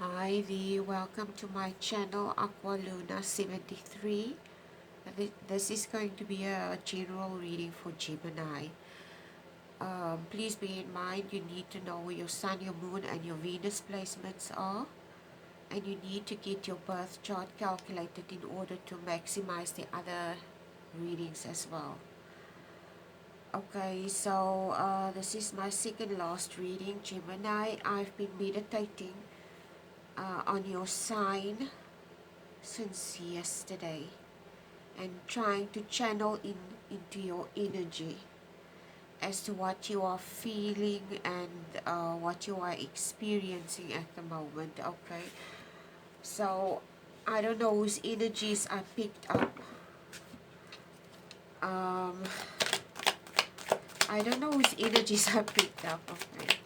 Hi there, welcome to my channel Aqualuna73. This is going to be a general reading for Gemini. Please bear in mind you need to know where your Sun, your Moon and your Venus placements are, and you need to get your birth chart calculated in order to maximize the other readings as well. Okay, so this is my second last reading, Gemini. I've been meditating on your sign since yesterday and trying to channel into your energy as to what you are feeling and what you are experiencing at the moment. Okay, so I don't know whose energies I picked up. I don't know whose energies I picked up. Okay,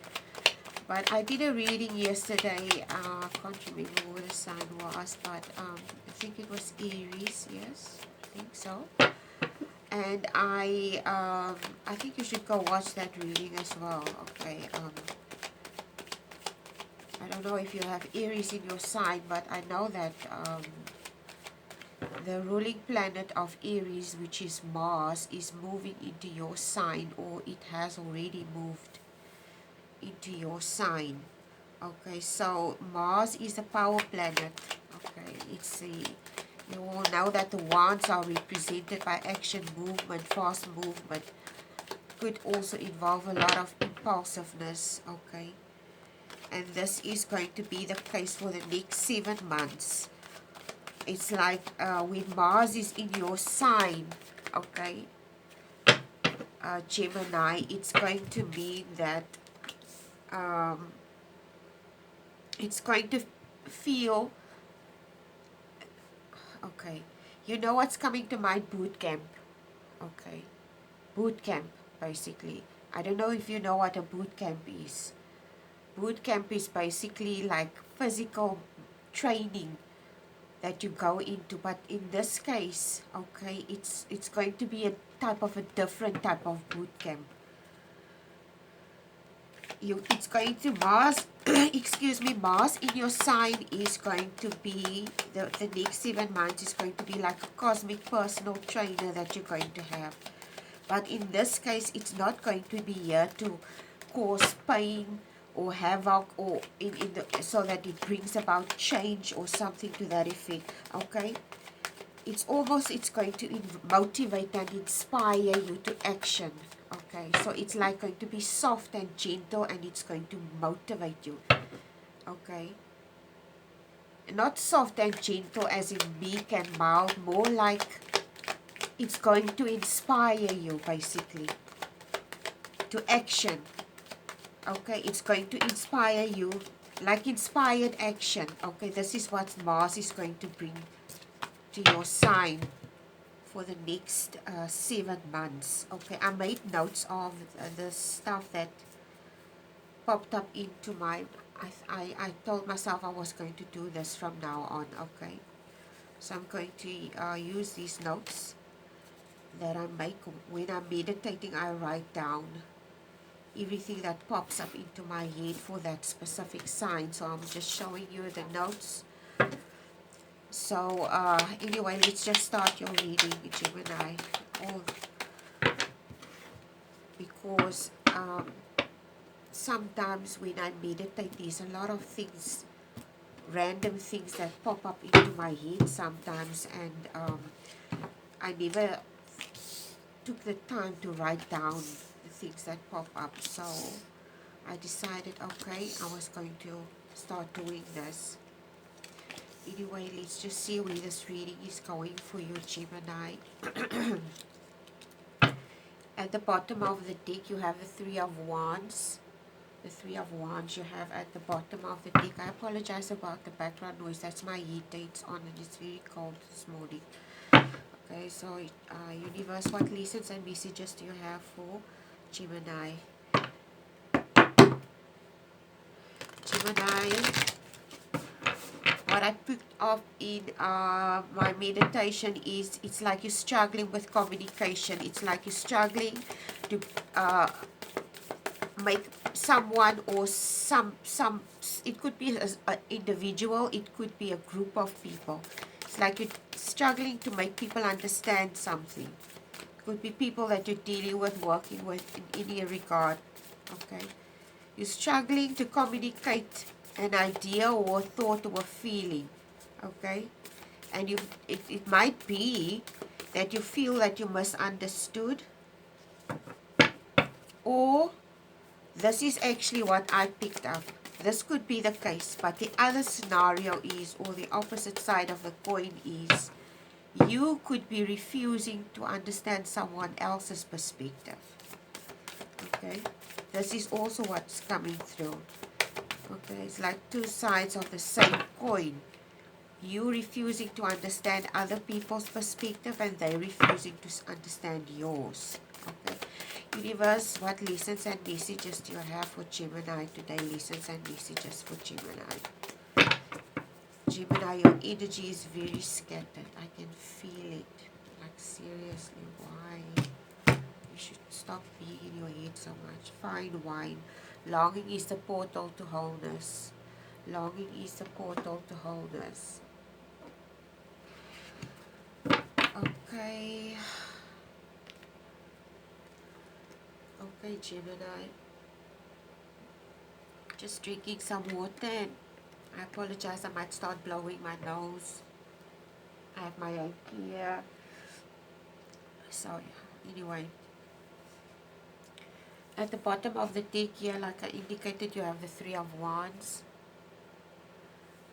but I did a reading yesterday. I can't remember who the sign was, but I think it was Aries. Yes, I think so. And I think you should go watch that reading as well. Okay. I don't know if you have Aries in your sign, but I know that the ruling planet of Aries, which is Mars, is moving into your sign, or it has already moved into your sign. Okay, so Mars is a power planet. Okay, it's a, you all know that the wands are represented by action, movement, fast movement. Could also involve a lot of impulsiveness. Okay, and this is going to be the case for the next 7 months. It's like when Mars is in your sign, okay, Gemini, it's going to mean that it's going to feel, okay, you know what's coming to mind? Boot camp. Okay, boot camp, basically. I don't know if you know what a boot camp is. Boot camp is basically like physical training that you go into, but in this case, okay, it's going to be a different type of boot camp. It's going to Mars, excuse me, Mars in your sign is going to be, the next 7 months is going to be like a cosmic personal trainer that you're going to have. But in this case, it's not going to be here to cause pain or havoc, or so that it brings about change or something to that effect. Okay, it's going to motivate and inspire you to action. Okay, so it's like going to be soft and gentle, and it's going to motivate you. Okay, not soft and gentle as in meek and mild, more like it's going to inspire you basically to action. Okay, it's going to inspire you, like inspired action. Okay, this is what Mars is going to bring to your sign for the next 7 months. Okay, I made notes of the stuff that popped up into my, I told myself I was going to do this from now on. Okay, so I'm going to use these notes that I make when I'm meditating. I write down everything that pops up into my head for that specific sign. So I'm just showing you the notes. So anyway, let's just start your reading, Gemini. Because sometimes when I meditate, there's a lot of things, random things that pop up into my head sometimes, and I never took the time to write down the things that pop up. So I decided, okay, I was going to start doing this. Anyway, let's just see where this reading is going for you, Gemini. At the bottom of the deck, you have the Three of Wands. The Three of Wands you have at the bottom of the deck. I apologize about the background noise. That's my heater. It's on and it's very cold this morning. Okay, so universe, what lessons and messages do you have for Gemini? Gemini, what I picked up in my meditation is, it's like you're struggling with communication. It's like you're struggling to make someone or it could be an individual, it could be a group of people. It's like you're struggling to make people understand something. It could be people that you're dealing with, working with in any regard. Okay. You're struggling to communicate an idea or a thought or a feeling. Okay. And it might be that you feel that you misunderstood, or this is actually what I picked up. This could be the case, but the other scenario is, or the opposite side of the coin is, you could be refusing to understand someone else's perspective. Okay, this is also what's coming through. Okay, it's like two sides of the same coin. You refusing to understand other people's perspective, and they refusing to understand yours. Okay. Universe, what lessons and messages do you have for Gemini today? Lessons and messages for Gemini. Gemini, your energy is very scattered. I can feel it. Like, seriously, why? You should stop being in your head so much. Fine wine. Longing is the portal to wholeness. Longing is the portal to wholeness. Okay. Okay, Gemini. Just drinking some water, and I apologize, I might start blowing my nose. I have my own here. So, anyway. At the bottom of the deck here, like I indicated, you have the Three of Wands.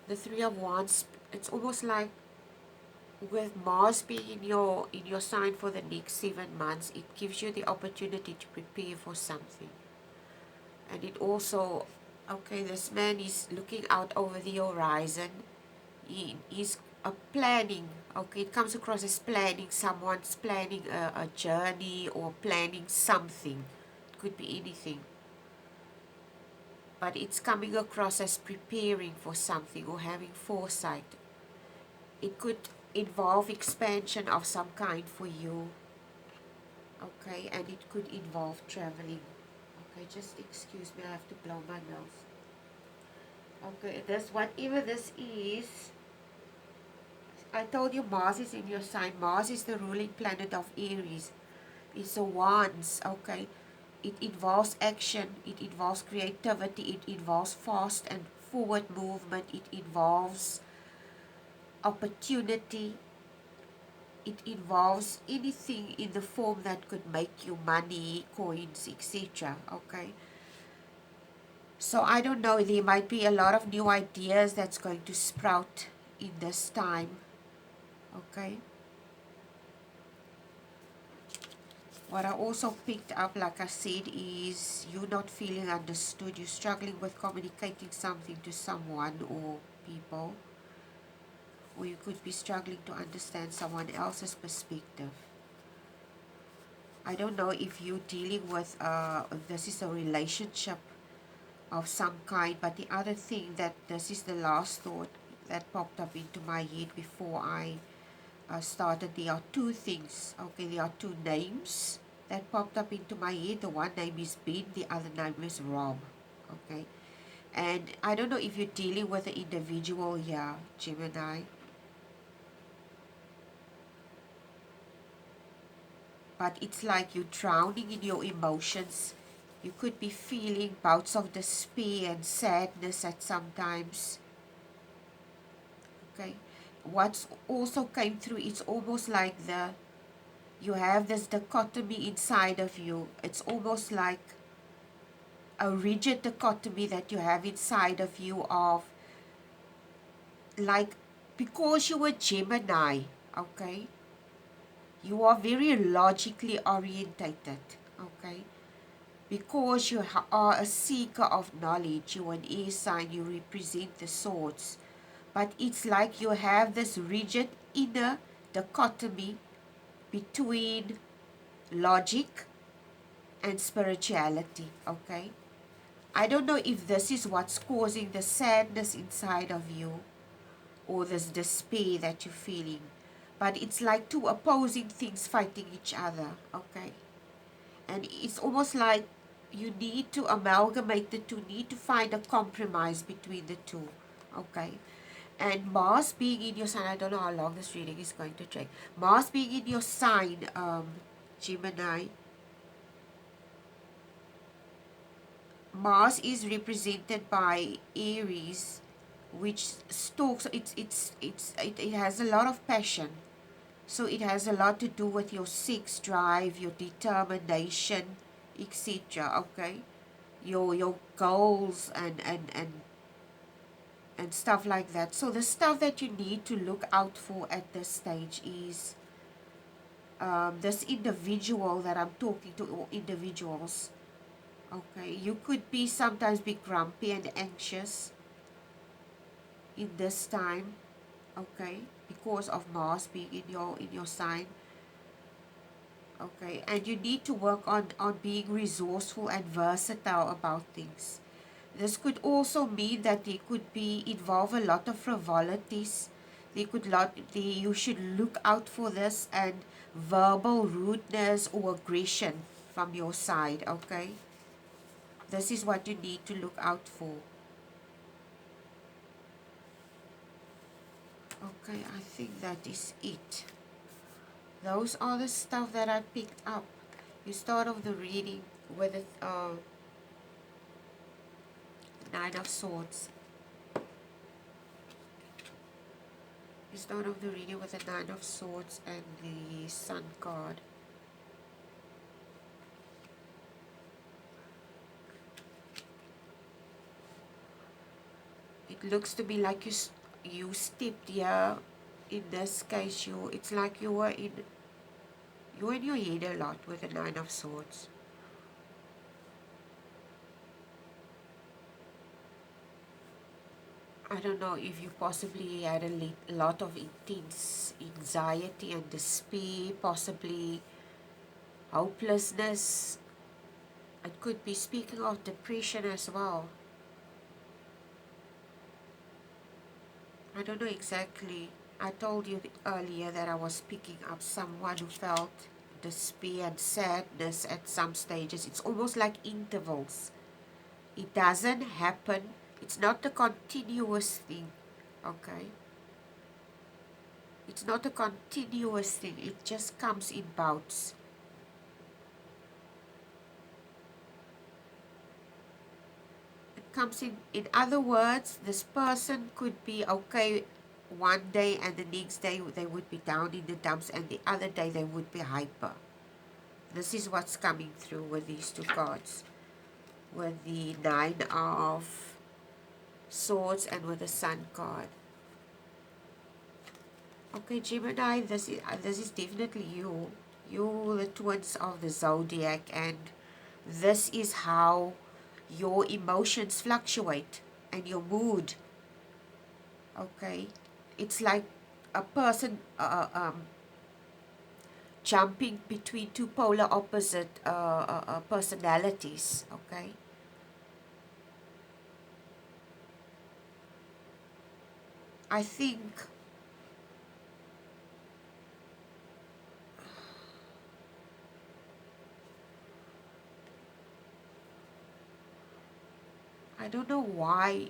The Three of Wands, it's almost like with Mars being in your sign for the next 7 months, it gives you the opportunity to prepare for something. And it also, okay, this man is looking out over the horizon. He's planning, okay, it comes across as planning. Someone's planning a journey or planning something. It could be anything. But it's coming across as preparing for something or having foresight. It could involve expansion of some kind for you. Okay, and it could involve traveling. Okay, just excuse me, I have to blow my nose. Okay, this, whatever this is, I told you Mars is in your sign. Mars is the ruling planet of Aries. It's a wands, okay. It involves action, it involves creativity, it involves fast and forward movement, it involves opportunity, it involves anything in the form that could make you money, coins, etc. Okay. So I don't know, there might be a lot of new ideas that's going to sprout in this time. Okay. What I also picked up, like I said, is you not feeling understood. You're struggling with communicating something to someone or people. Or you could be struggling to understand someone else's perspective. I don't know if you're dealing with, this is a relationship of some kind. But the other thing, that this is the last thought that popped up into my head before I started. There are two things. Okay, there are two names that popped up into my head. The one name is Ben, the other name is Rob. Okay, and I don't know if you're dealing with an individual here, Gemini, but it's like you're drowning in your emotions. You could be feeling bouts of despair and sadness at sometimes. Okay, what's also came through, it's almost like you have this dichotomy inside of you. It's almost like a rigid dichotomy that you have inside of you of, like, because you were Gemini, okay, you are very logically orientated, okay, because you are a seeker of knowledge. You are an air sign, you represent the swords, but it's like you have this rigid inner dichotomy between logic and spirituality, okay. I don't know if this is what's causing the sadness inside of you, or this despair that you're feeling, but it's like two opposing things fighting each other, okay. And it's almost like you need to amalgamate the two, need to find a compromise between the two. Okay. And Mars being in your sign, I don't know how long this reading is going to take. Mars being in your sign, Gemini, Mars is represented by Aries, which stalks. It has a lot of passion. So it has a lot to do with your sex drive, your determination, etc. Okay, your goals and stuff like that. So the stuff that you need to look out for at this stage is this individual that I'm talking to, or individuals. Okay, you could be sometimes be grumpy and anxious in this time. Okay, because of Mars being in your sign. Okay, and you need to work on being resourceful and versatile about things. This could also mean that they could be involve a lot of frivolities. You should look out for this, and verbal rudeness or aggression from your side. Okay, this is what you need to look out for. Okay, I think that is it. Those are the stuff that I picked up. You start off the reading with the Nine of Swords. You start off the reading with the Nine of Swords and the Sun card. It looks to be like you stepped here. In this case, it's like you're in your head a lot with the Nine of Swords. I don't know if you possibly had a lot of intense anxiety and despair, possibly hopelessness. It could be speaking of depression as well. I don't know exactly. I told you earlier that I was picking up someone who felt despair and sadness at some stages. It's almost like intervals. It doesn't happen. It's not a continuous thing. Okay? It's not a continuous thing. It just comes in bouts. It comes in other words, this person could be okay one day and the next day they would be down in the dumps and the other day they would be hyper. This is what's coming through with these two cards. With the Nine of Swords and with the Sun card. Okay, Gemini, this is definitely you. You're the twins of the zodiac, and this is how your emotions fluctuate and your mood. Okay, it's like a person jumping between two polar opposite personalities. Okay, I think I don't know why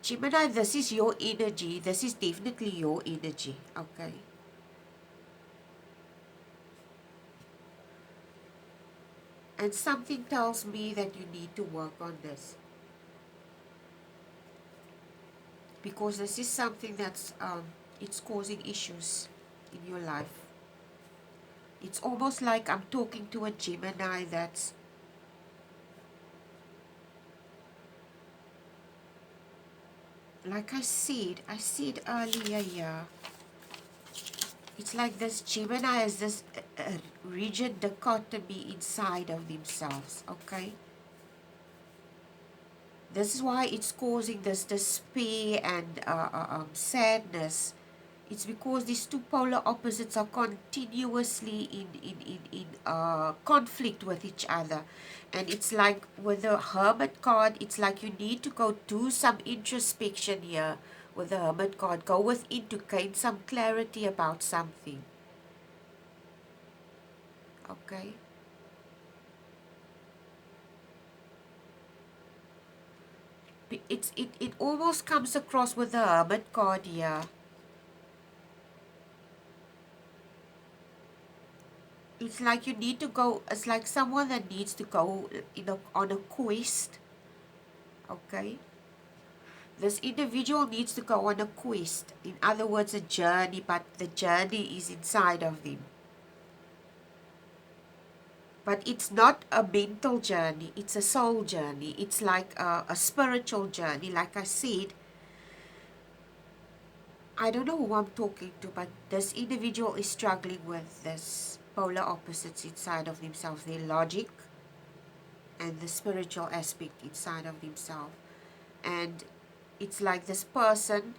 Gemini, this is your energy. This is definitely your energy. Okay. And something tells me that you need to work on this. Because this is something that's it's causing issues in your life. It's almost like I'm talking to a Gemini that's like I said earlier here. It's like this Gemini has this rigid dichotomy inside of themselves, okay? This is why it's causing this despair and sadness. It's because these two polar opposites are continuously in conflict with each other. And it's like with the Hermit card, it's like you need to go do some introspection here with the Hermit card. Go within to gain some clarity about something. Okay? It almost comes across with the Hermit card here. It's like you need to go, it's like someone that needs to go on a quest, okay? This individual needs to go on a quest, in other words, a journey, but the journey is inside of them. But it's not a mental journey, it's a soul journey. It's like a spiritual journey. Like I said, I don't know who I'm talking to, but this individual is struggling with this polar opposites inside of themselves, their logic and the spiritual aspect inside of themselves. And it's like this person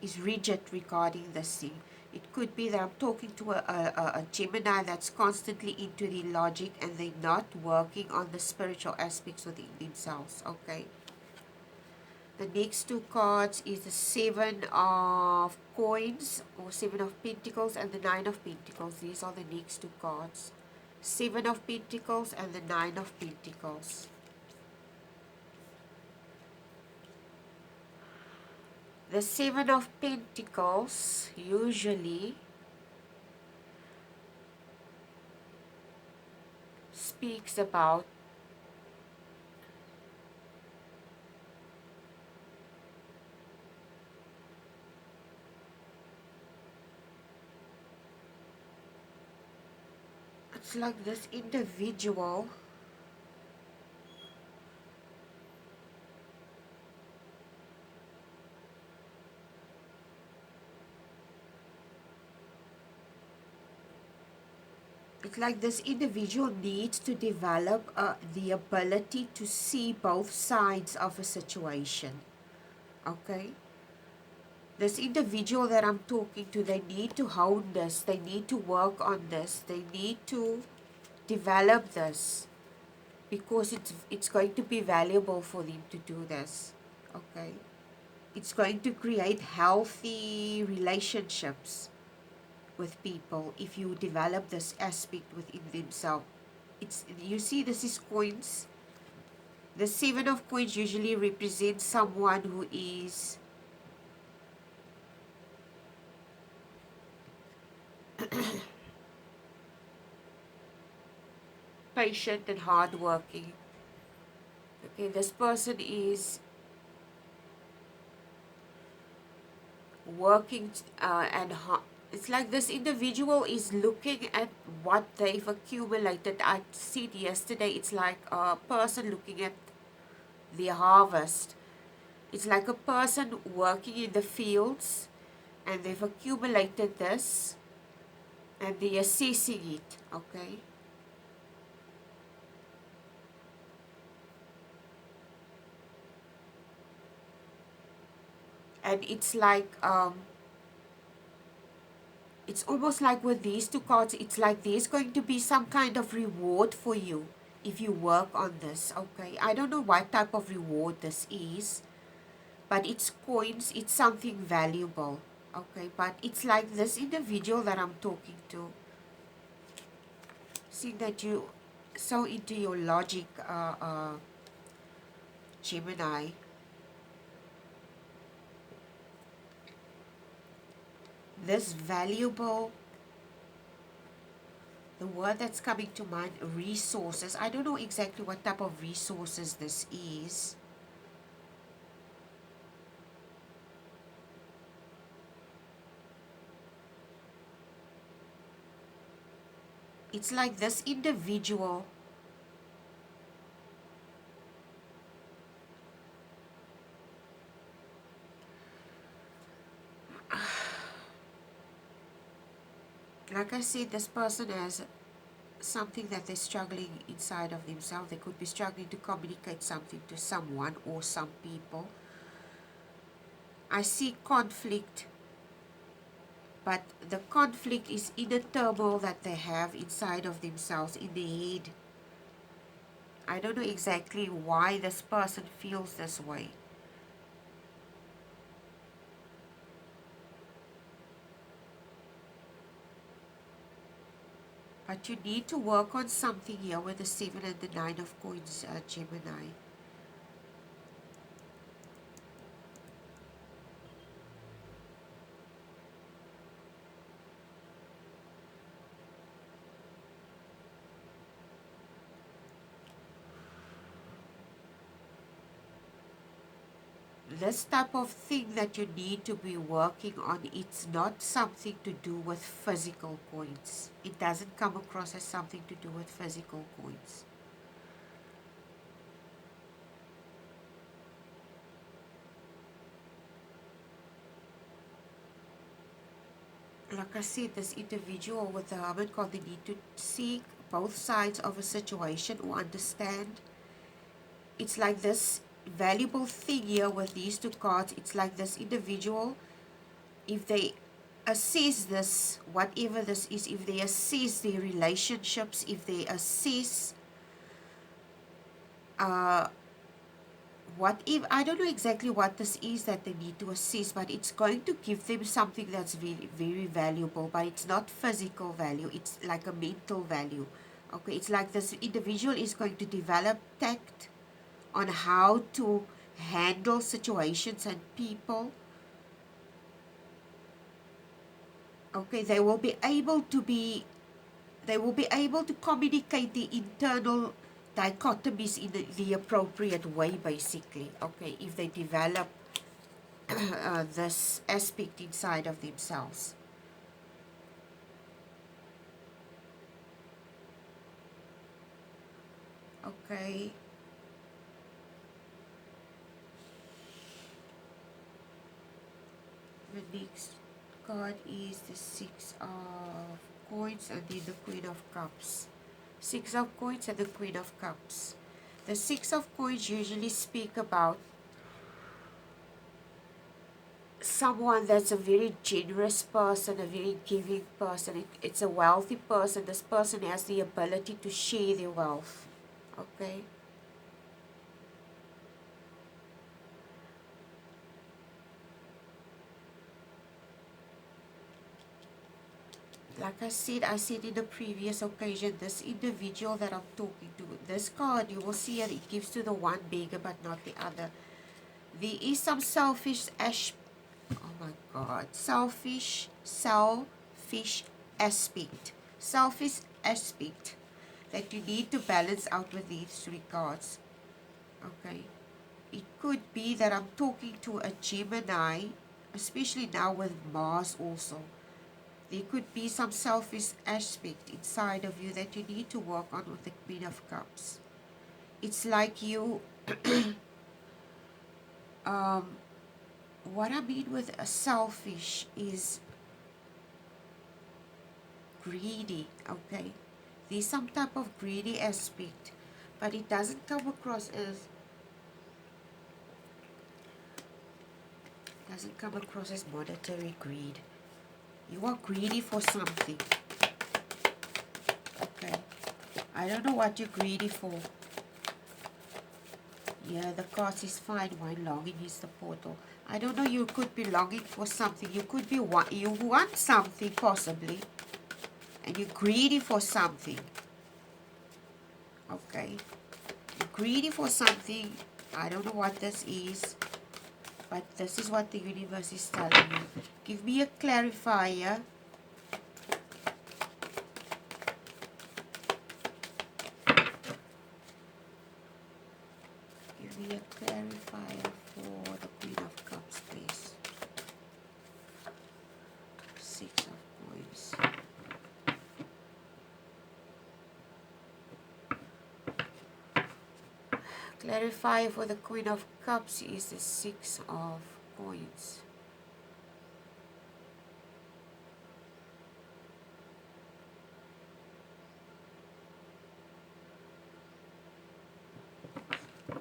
is rigid regarding this thing. It could be that I'm talking to a Gemini that's constantly into the logic and they're not working on the spiritual aspects within themselves, okay? The next two cards is the Seven of Coins or Seven of Pentacles and the Nine of Pentacles. These are the next two cards. Seven of Pentacles and the Nine of Pentacles. The Seven of Pentacles usually speaks about it's like this individual it's like this individual needs to develop the ability to see both sides of a situation, okay? This individual that I'm talking to, they need to hone this, they need to work on this, they need to develop this, because it's going to be valuable for them to do this, okay? It's going to create healthy relationships with people if you develop this aspect within themselves. It's, you see, this is coins. The Seven of Coins usually represents someone who is patient and hardworking. Okay, this person is working it's like this individual is looking at what they've accumulated. I said yesterday, it's like a person looking at their harvest. It's like a person working in the fields and they've accumulated this and they're assessing it, okay? And it's like it's almost like with these two cards, it's like there's going to be some kind of reward for you if you work on this, okay? I don't know what type of reward this is, but it's coins, it's something valuable, okay? But it's like this individual that I'm talking to, seeing that you so into your logic, Gemini. This valuable, the word that's coming to mind, resources. I don't know exactly what type of resources this is. It's like this individual like I said, this person has something that they're struggling inside of themselves. They could be struggling to communicate something to someone or some people. I see conflict, but the conflict is inner turmoil that they have inside of themselves, in their head. I don't know exactly why this person feels this way. But you need to work on something here with the 7 and the 9 of coins, Gemini. this type of thing that you need to be working on, it's not something to do with physical coins. It doesn't come across as something to do with physical coins. Like I said, this individual with the Hermit card, they need to seek both sides of a situation or understand. It's like this valuable thing here with these two cards. It's like this individual, if they assess this, whatever this is, if they assess their relationships, if they assess what if, I don't know exactly what this is that they need to assess, but it's going to give them something that's very, very valuable, but it's not physical value, it's like a mental value. Okay, it's like this individual is going to develop tact on how to handle situations and people. Okay, they will be able to communicate the internal dichotomies in the appropriate way, basically. Okay, if they develop this aspect inside of themselves. Okay. The next card is the Six of Coins and then the Queen of Cups. Six of Coins and the Queen of Cups. The Six of Coins usually speak about someone that's a very generous person, a very giving person. It's a wealthy person. This person has the ability to share their wealth. Okay. Like I said in the previous occasion, this individual that I'm talking to, this card, you will see it gives to the one bigger but not the other. There is some selfish oh my God, selfish aspect. Selfish aspect that you need to balance out with these three cards. Okay. It could be that I'm talking to a Gemini, especially now with Mars also. There could be some selfish aspect inside of you that you need to work on with the Queen of Cups. It's like you, what I mean with a selfish is greedy, okay? There's some type of greedy aspect, but it doesn't come across as monetary greed. You are greedy for something. Okay. I don't know what you're greedy for. Yeah, the card is fine while longing is the portal. I don't know, you could be longing for something. You could be you want something possibly. And you're greedy for something. Okay. You're greedy for something. I don't know what this is. But this is what the universe is telling you. Give me a clarifier. Give me a clarifier for the Queen of Cups, please. Six of Coins. Clarifier for the Queen of Cups is the Six of Coins.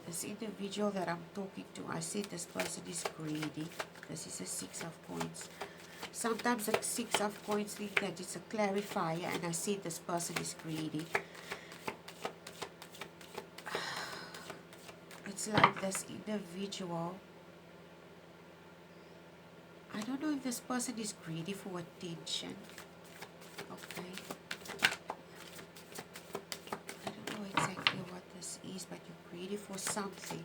This individual that I'm talking to, I said this person is greedy. This is a Six of Coins. Sometimes the Six of Coins think that it's a clarifier, and I said this person is greedy. It's like this individual. I don't know if this person is greedy for attention. Okay. I don't know exactly what this is, but you're greedy for something.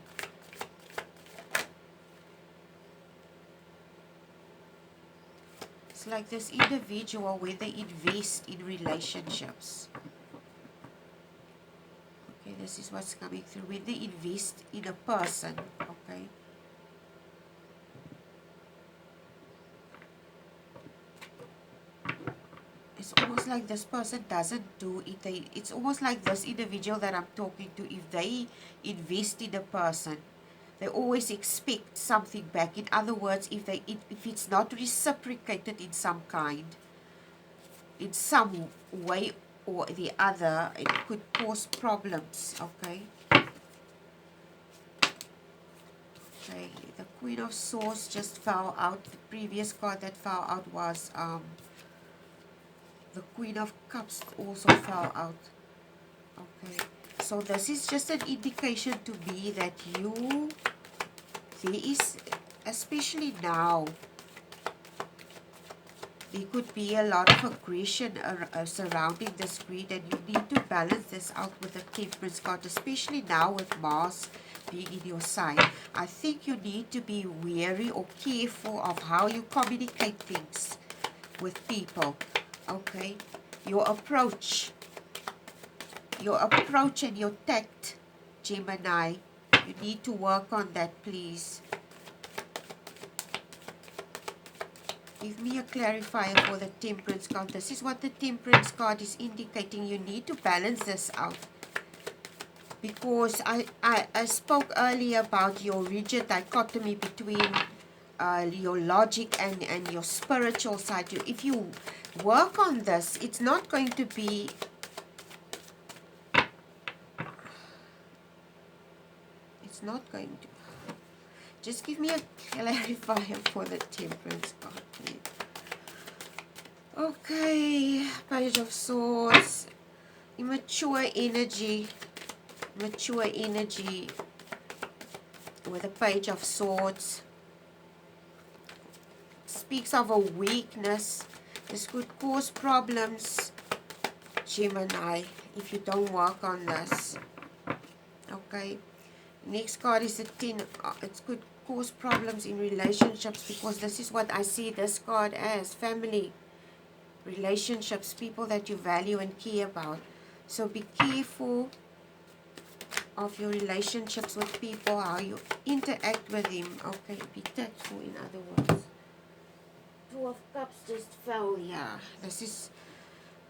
It's like this individual where they invest in relationships. Okay, this is what's coming through. When they invest in a person, okay, It's almost like this person doesn't do it. It's almost like this individual that I'm talking to, if they invest in a person, they always expect something back. In other words, if it's not reciprocated in some kind, in some way or the other, it could cause problems. Okay. Okay, the Queen of Swords just fell out. The previous card that fell out was the Queen of Cups also fell out. Okay, so this is just an indication to me that there is, especially now, there could be a lot of aggression surrounding this greed, and you need to balance this out with the Temperance card, especially now with Mars being in your sign. I think you need to be wary or careful of how you communicate things with people. Okay, your approach and your tact, Gemini, you need to work on that, please. Give me a clarifier for the Temperance card. This is what the Temperance card is indicating. You need to balance this out. Because I spoke earlier about your rigid dichotomy between your logic and your spiritual side. If you work on this, it's not going to be... It's not going to... Just give me a clarifier for the Temperance card, please. Okay, Page of Swords, immature energy with a Page of Swords. Speaks of a weakness. This could cause problems, Gemini, if you don't work on this. Okay, next card is the 10. It could cause problems in relationships, because this is what I see this card as: family, relationships, people that you value and care about. So be careful of your relationships with people, how you interact with them. Okay, be tactful, in other words. Two of Cups just fell. Yeah, this is...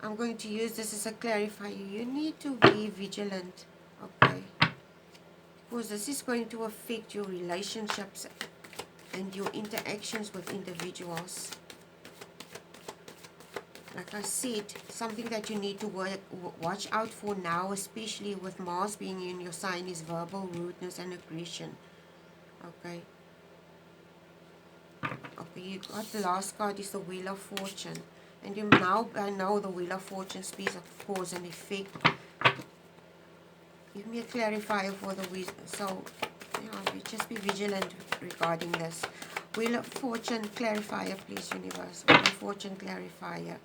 I'm going to use this as a clarifier. You need to be vigilant. Okay, because this is going to affect your relationships and your interactions with individuals. Like I said, something that you need to watch out for now, especially with Mars being in your sign, is verbal rudeness and aggression. Okay. Okay, you got the last card is the Wheel of Fortune. And you now, I know the Wheel of Fortune speaks of cause and effect. Give me a clarifier for the wheel. So, yeah, just be vigilant regarding this. Wheel of Fortune clarifier, please, universe. Wheel of Fortune clarifier.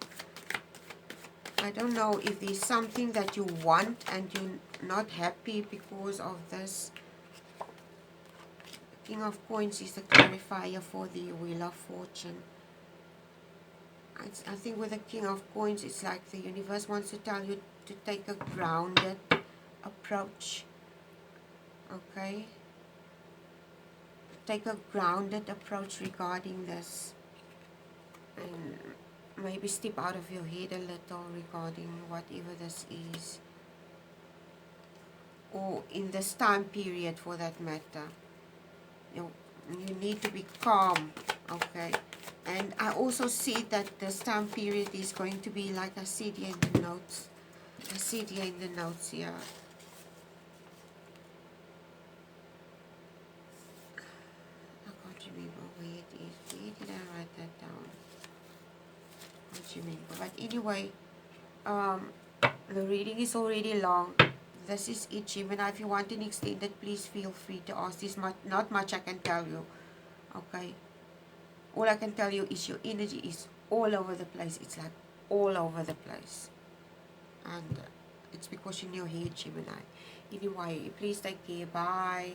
I don't know if there's something that you want and you're not happy because of this. King of Coins is the clarifier for the Wheel of Fortune. I think with the King of Coins, it's like the universe wants to tell you to take a grounded approach. Okay? Take a grounded approach regarding this. And maybe step out of your head a little regarding whatever this is. Or in this time period, for that matter. You need to be calm. Okay? And I also see that this time period is going to be, like I said here in the notes. I see it here in the notes here. I can't remember where it is. Where did I write that down? I can't remember. But anyway, the reading is already long. This is it, Gemini. If you want an extended, please feel free to ask. This not much I can tell you. Okay? All I can tell you is your energy is all over the place. It's like all over the place. And it's because you're in your head, Gemini. Anyway, please take care. Bye.